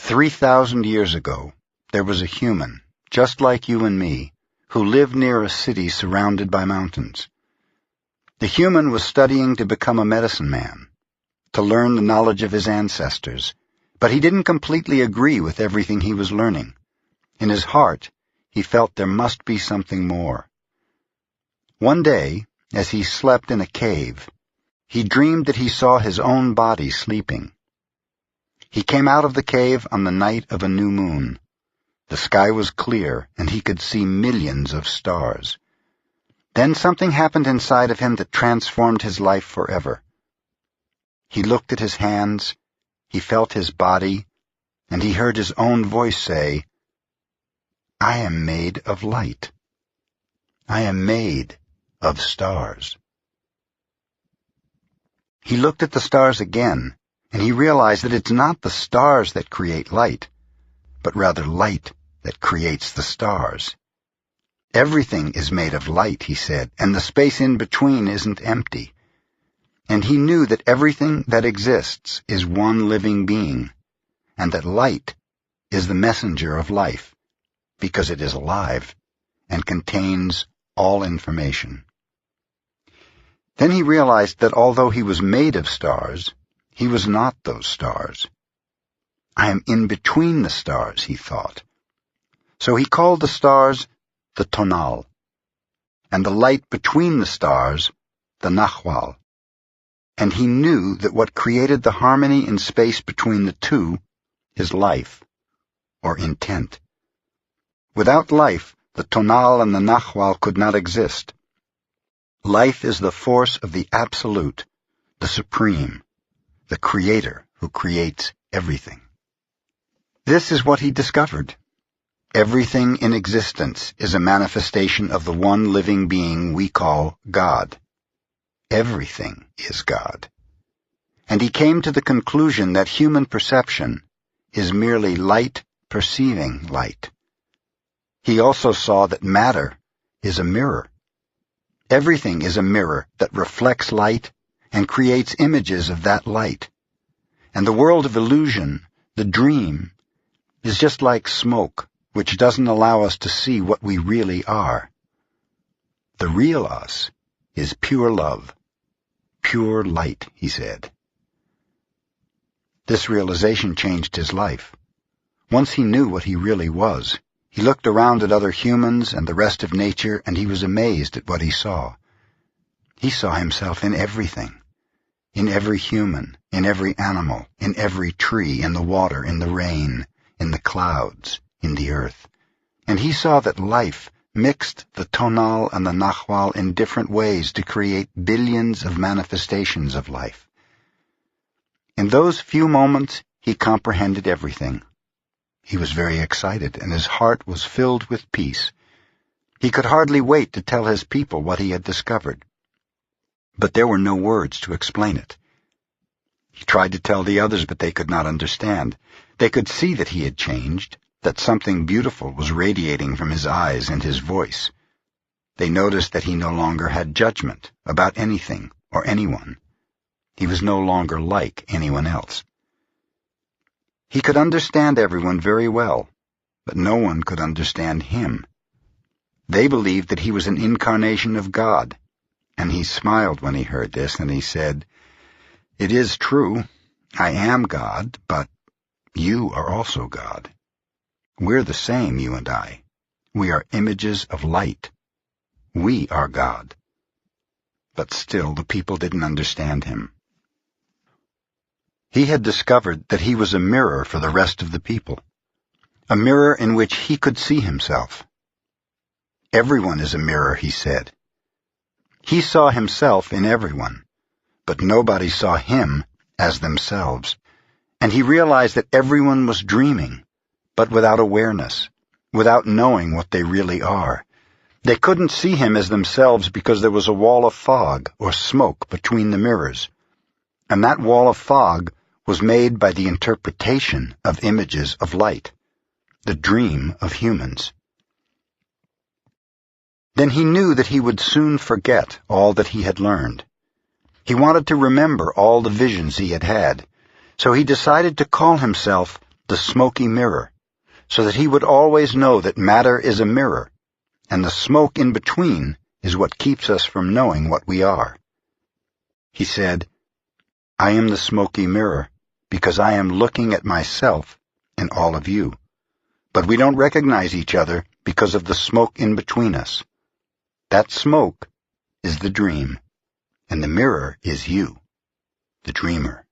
3,000 years ago, there was a human, just like you and me, who lived near a city surrounded by mountains. The human was studying to become a medicine man, to learn the knowledge of his ancestors, but he didn't completely agree with everything he was learning. In his heart, he felt there must be something more. One day, as he slept in a cave, he dreamed that he saw his own body sleeping. He came out of the cave on the night of a new moon. The sky was clear, and he could see millions of stars. Then something happened inside of him that transformed his life forever. He looked at his hands, he felt his body, and he heard his own voice say, "I am made of light. I am made of stars." He looked at the stars again, and he realized that it's not the stars that create light, but rather light that creates the stars. Everything is made of light, he said, and the space in between isn't empty. And he knew that everything that exists is one living being, and that light is the messenger of life, because it is alive and contains all information. Then he realized that although he was made of stars, he was not those stars. I am in between the stars, he thought. So he called the stars the tonal, and the light between the stars the nahual. And he knew that what created the harmony in space between the two is life, or intent. Without life, the tonal and the nahual could not exist. Life is the force of the absolute, the supreme, the creator who creates everything. This is what he discovered. Everything in existence is a manifestation of the one living being we call God. Everything is God. And he came to the conclusion that human perception is merely light perceiving light. He also saw that matter is a mirror. Everything is a mirror that reflects light and creates images of that light. And the world of illusion, the dream, is just like smoke, which doesn't allow us to see what we really are. The real us is pure love, pure light, he said. This realization changed his life. Once he knew what he really was, he looked around at other humans and the rest of nature, and he was amazed at what he saw. He saw himself in everything. In every human, in every animal, in every tree, in the water, in the rain, in the clouds, in the earth. And he saw that life mixed the tonal and the nahual in different ways to create billions of manifestations of life. In those few moments, he comprehended everything. He was very excited, and his heart was filled with peace. He could hardly wait to tell his people what he had discovered. But there were no words to explain it. He tried to tell the others, but they could not understand. They could see that he had changed, that something beautiful was radiating from his eyes and his voice. They noticed that he no longer had judgment about anything or anyone. He was no longer like anyone else. He could understand everyone very well, but no one could understand him. They believed that he was an incarnation of God, and he smiled when he heard this, and he said, "It is true, I am God, but you are also God. We're the same, you and I. We are images of light. We are God." But still the people didn't understand him. He had discovered that he was a mirror for the rest of the people, a mirror in which he could see himself. Everyone is a mirror, he said. He saw himself in everyone, but nobody saw him as themselves, and he realized that everyone was dreaming, but without awareness, without knowing what they really are. They couldn't see him as themselves because there was a wall of fog or smoke between the mirrors, and that wall of fog was made by the interpretation of images of light, the dream of humans. Then he knew that he would soon forget all that he had learned. He wanted to remember all the visions he had had, so he decided to call himself the smoky mirror, so that he would always know that matter is a mirror, and the smoke in between is what keeps us from knowing what we are. He said, "I am the smoky mirror because I am looking at myself and all of you. But we don't recognize each other because of the smoke in between us. That smoke is the dream, and the mirror is you, the dreamer."